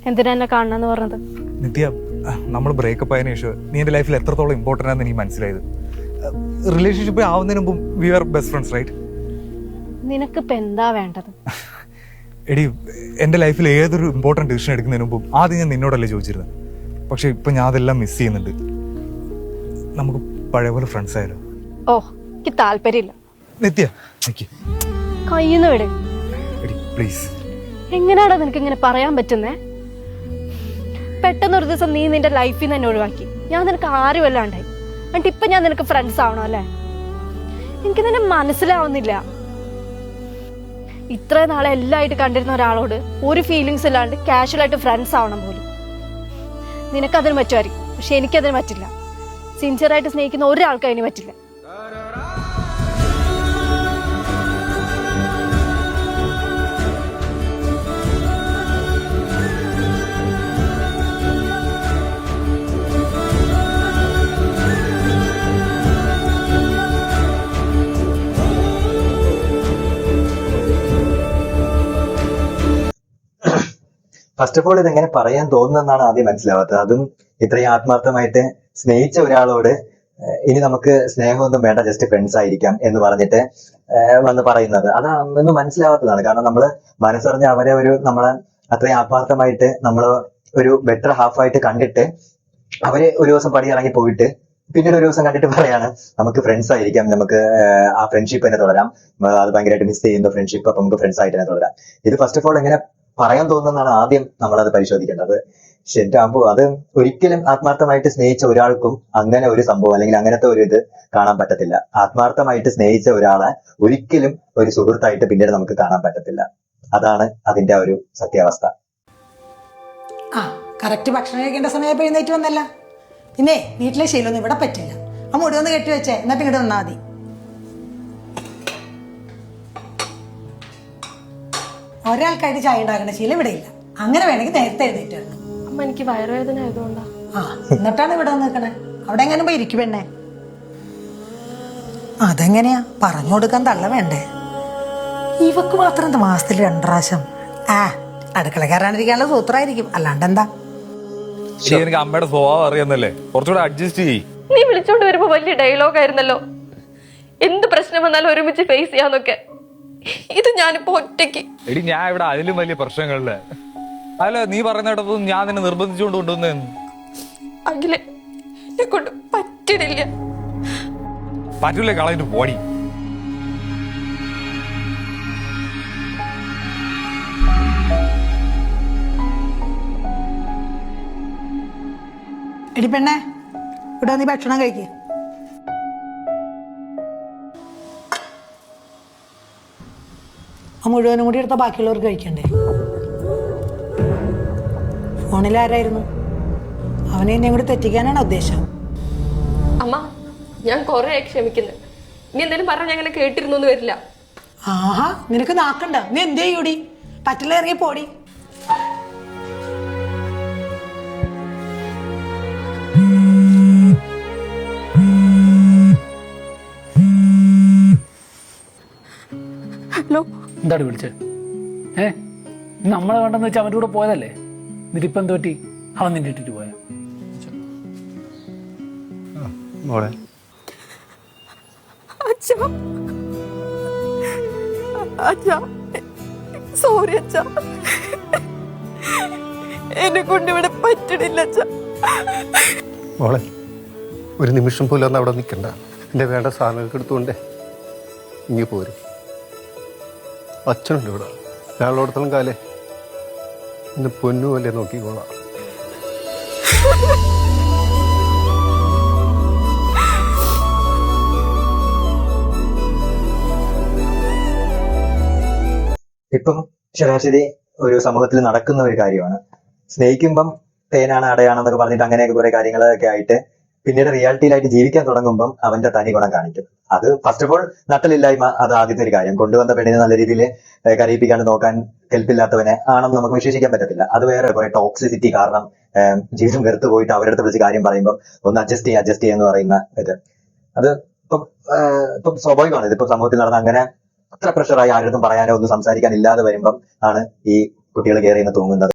എന്തിനാ എന്നെ കാണണമെന്ന് പറഞ്ഞത്? നിത്യ, നമ്മൾ ബ്രേക്കപ്പ് ആയതിനു ശേഷം നീ എൻ്റെ ലൈഫിൽ എത്രത്തോളം ഇമ്പോർട്ടൻ്റ് ആണെന്ന് എനിക്ക് മനസ്സിലായത്. റിലേഷൻഷിപ്പ് ആവുന്നതിന് മുമ്പും we are best friends, right? നിനക്കിപ്പോൾ എന്താ വേണ്ടത്? എടി, എൻ്റെ ലൈഫിൽ ഏതൊരു ഇമ്പോർട്ടൻറ്റ് ഡിസിഷൻ എടുക്കുന്നതിന് മുമ്പും ആദ്യം ഞാൻ നിന്നോടല്ലേ ചോദിച്ചിരുന്നത്. പക്ഷെ ഇപ്പം ഞാൻ അതെല്ലാം മിസ് ചെയ്യുന്നുണ്ട്. നമുക്ക് പഴയ പോലെ ഫ്രണ്ട്സ് ആയാലോ? ഓ, എനിക്ക് താല്പര്യമില്ല. നിത്യ, നിക്ക്. കയ്യിന്ന് വിട്. എടി പ്ലീസ്. എങ്ങനെയാടാ നിനക്ക് ഇങ്ങനെ പറയാൻ പറ്റുന്നേ? പെട്ടെന്നൊരു ദിവസം നീ നിന്റെ ലൈഫിൽ നിന്ന് തന്നെ ഒഴിവാക്കി. ഞാൻ നിനക്ക് ആരും അല്ലാണ്ടായി. എന്നിട്ട് ഇപ്പൊ ഞാൻ നിനക്ക് ഫ്രണ്ട്സ് ആവണോ അല്ലേ? എനിക്ക് നിന്നെ മനസ്സിലാവുന്നില്ല. ഇത്രയും നാളെ എല്ലായിട്ട് കണ്ടിരുന്ന ഒരാളോട് ഒരു ഫീലിങ്സ് ഇല്ലാണ്ട് കാഷ്വൽ ആയിട്ട് ഫ്രണ്ട്സ് ആവണം പോലും. നിനക്കതിന് പറ്റുമായിരിക്കും, പക്ഷെ എനിക്കതിന് പറ്റില്ല. സിൻസിയറായിട്ട് സ്നേഹിക്കുന്ന ഒരാൾക്ക് അതിന് പറ്റില്ല. ഫസ്റ്റ് ഓഫ് ഓൾ ഇതെങ്ങനെ പറയാൻ തോന്നുന്നെന്നാണ് ആദ്യം മനസ്സിലാവാത്തത്. അതും ഇത്രയും ആത്മാർത്ഥമായിട്ട് സ്നേഹിച്ച ഒരാളോട് ഇനി നമുക്ക് സ്നേഹമൊന്നും വേണ്ട, ജസ്റ്റ് ഫ്രണ്ട്സ് ആയിരിക്കാം എന്ന് പറഞ്ഞിട്ട് വന്ന് പറയുന്നത് അതൊന്നും മനസ്സിലാവാത്തതാണ്. കാരണം നമ്മള് മനസ്സറിഞ്ഞ് അവരെ നമ്മളെ അത്രയും ആത്മാർത്ഥമായിട്ട് നമ്മൾ ഒരു ബെറ്റർ ഹാഫായിട്ട് കണ്ടിട്ട് അവര് ഒരു ദിവസം പടി ഇറങ്ങി പോയിട്ട് പിന്നീട് ഒരു ദിവസം കണ്ടിട്ട് പറയാണ് നമുക്ക് ഫ്രണ്ട്സ് ആയിരിക്കാം, നമുക്ക് ആ ഫ്രണ്ട്ഷിപ്പ് തന്നെ തുടരാം, അത് ഭയങ്കരമായിട്ട് മിസ് ചെയ്യുന്ന ഫ്രണ്ട്ഷിപ്പ്, അപ്പൊ നമുക്ക് ഫ്രണ്ട്സ് ആയിട്ട് തന്നെ തുടരാം. ഇത് ഫസ്റ്റ് ഓഫ് ഓൾ എങ്ങനെ പറയാൻ തോന്നുന്നതാണ് ആദ്യം നമ്മളത് പരിശോധിക്കേണ്ടത്. ശരിയാകുമ്പോൾ അത് ഒരിക്കലും ആത്മാർത്ഥമായിട്ട് സ്നേഹിച്ച ഒരാൾക്കും അങ്ങനെ ഒരു സംഭവം അല്ലെങ്കിൽ അങ്ങനത്തെ ഒരു ഇത് കാണാൻ പറ്റത്തില്ല. ആത്മാർത്ഥമായിട്ട് സ്നേഹിച്ച ഒരാളെ ഒരിക്കലും ഒരു സുഹൃത്തായിട്ട് പിന്നീട് നമുക്ക് കാണാൻ പറ്റത്തില്ല. അതാണ് അതിന്റെ ഒരു സത്യാവസ്ഥ. ആ കറക്റ്റ് ഭക്ഷണം കഴിക്കേണ്ട സമയം എഴുന്നേറ്റ് വന്നല്ല. പിന്നെ വീട്ടിലെ ശീലമൊന്നും ഇവിടെ പറ്റില്ല. ആ മുടി ഒന്ന് കെട്ടിവെച്ചേ, എന്നിട്ട് ഇങ്ങോട്ട് വന്നാൽ മതി. ഒരാൾക്കായിട്ട് ചായ ഉണ്ടാക്കേണ്ട ശീലം ഇവിടെ ഇല്ല. അങ്ങനെ വേണമെങ്കിൽ നേരത്തെ എഴുന്നേറ്റ് വരണം. അമ്മ, എനിക്ക് വയറുവേദന ആയതുകൊണ്ടാ. ആ എന്നിട്ടാണ് ഇവിടെ വന്ന് നിൽക്കണേ. അവിടെ എങ്ങനെ പോയി ഇരിക്കും പെണ്ണേ? അതെങ്ങനെയാ പറഞ്ഞു കൊടുക്കാൻ തള്ള വേണ്ടേ? ഇവക്ക് മാത്രം എന്താ മാസത്തിൽ 2 പ്രാവശ്യം? അടുക്കള കയറാണ്ടിരിക്കാനുള്ള സൂത്രമായിരിക്കും, അല്ലാണ്ട് എന്താ? എനിക്ക് അമ്മയുടെ സ്വഭാവം അറിയാന്നല്ലേ, കുറച്ചുകൂടെ അഡ്ജസ്റ്റ് ചെയ്യ്. നീ വിളിച്ചോണ്ട് വരുമ്പോ വലിയ ഡയലോഗ് ആയിരുന്നല്ലോ, എന്ത് പ്രശ്നം വന്നാലും ഒരുമിച്ച് ഫേസ് ചെയ്യാന്നൊക്കെ. ഇത് ഞാനിപ്പോ ഒറ്റയ്ക്ക്. എടി, ഞാൻ ഇവിടെ അതിലും വലിയ പ്രശ്നങ്ങളില്. അല്ല, നീ പറയുന്നിടത്തൊന്നും ഞാൻ നിന്നെ നിർബന്ധിച്ചുകൊണ്ട് കൊണ്ടുവന്നേന്ന്. അഖിലെ, എന്നെ കൊണ്ട് പറ്റില്ല. പറ്റൂലേ, കളഞ്ഞിട്ട് പോടി. എടി പെണ്ണേ, ഇവിടെ നീ ഭക്ഷണം കഴിക്കുക. ആ മുഴുവനും കൂടി എടുത്താൽ ബാക്കിയുള്ളവർക്ക് കഴിക്കണ്ടേ? ഫോണിൽ ആരായിരുന്നു? അവനെ എന്നെ കൂടി തെറ്റിക്കാനാണ് ഉദ്ദേശം. അമ്മ, ഞാൻ കൊറേ ക്ഷമിക്കുന്നു. നീ എന്തെങ്കിലും പറഞ്ഞാൽ ഞാൻ അങ്ങനെ കേട്ടിരുന്നു വരില്ല. ആഹാ, നിനക്ക് നാക്കണ്ട. നീ എന്ത് ചെയ്യൂടി? പറ്റില്ല, ഇറങ്ങി പോടി. ഹലോ, എന്താണ് വിളിച്ചത്? നമ്മളെ വേണ്ടെന്ന് വെച്ചാൽ അവൻ്റെ കൂടെ പോയതല്ലേ? എന്നിട്ടിപ്പം എന്ത് പറ്റി? അവൻ നിന്റെ ഇട്ടിട്ട് പോയ സോറി അച്ഛാ, എന്നെ കൊണ്ട് ഇവിടെ പറ്റണില്ല അച്ഛാ. മോളെ, ഒരു നിമിഷം പോലും ഒന്ന് അവിടെ നിൽക്കണ്ട. എൻ്റെ വേണ്ട സാധനങ്ങൾക്ക് എടുത്തുകൊണ്ടേ ഇനി പോരും. അച്ഛനുണ്ട് ഇവിടെ. ഞാളോടത്തോളം കാലേ എന്നെ പൊന്നുമല്ലേ നോക്കിക്കോളാം. ഇപ്പം ശരാശരി ഒരു സമൂഹത്തിൽ നടക്കുന്ന ഒരു കാര്യമാണ്. സ്നേഹിക്കുമ്പം തേനാണ് അടയാണെന്നൊക്കെ പറഞ്ഞിട്ട് അങ്ങനെയൊക്കെ കുറെ കാര്യങ്ങളൊക്കെ ആയിട്ട് പിന്നീട് റിയാലിറ്റിയിലായിട്ട് ജീവിക്കാൻ തുടങ്ങുമ്പം അവന്റെ തനി ഗുണം കാണിക്കും. അത് ഫസ്റ്റ് ഓഫ് ഓൾ നട്ടലില്ലായ്മ, അത് ആദ്യത്തെ ഒരു കാര്യം. കൊണ്ടുവന്ന പെണ്ണിനെ നല്ല രീതിയിൽ കരയിപ്പിക്കാണ്ട് നോക്കാൻ കെൽപ്പില്ലാത്തവനെ ആണെന്ന് നമുക്ക് വിശ്വസിക്കാൻ പറ്റത്തില്ല. അത് വേറെ കുറെ ടോക്സിസിറ്റി കാരണം ജീവിതം വെറുത്ത് പോയിട്ട് അവരുടെ അടുത്ത് വിളിച്ച് കാര്യം പറയുമ്പോൾ ഒന്ന് അഡ്ജസ്റ്റ് ചെയ്യാന്ന് പറയുന്ന ഇത്, അത് ഇപ്പം സ്വാഭാവികമാണ്. ഇതിപ്പോ സമൂഹത്തിൽ നടന്ന അങ്ങനെ അത്ര പ്രഷറായി ആരുടെ പറയാനോ ഒന്നും സംസാരിക്കാൻ ഇല്ലാതെ വരുമ്പം ആണ് ഈ കുട്ടികൾ കയറി തൂങ്ങുന്നത്.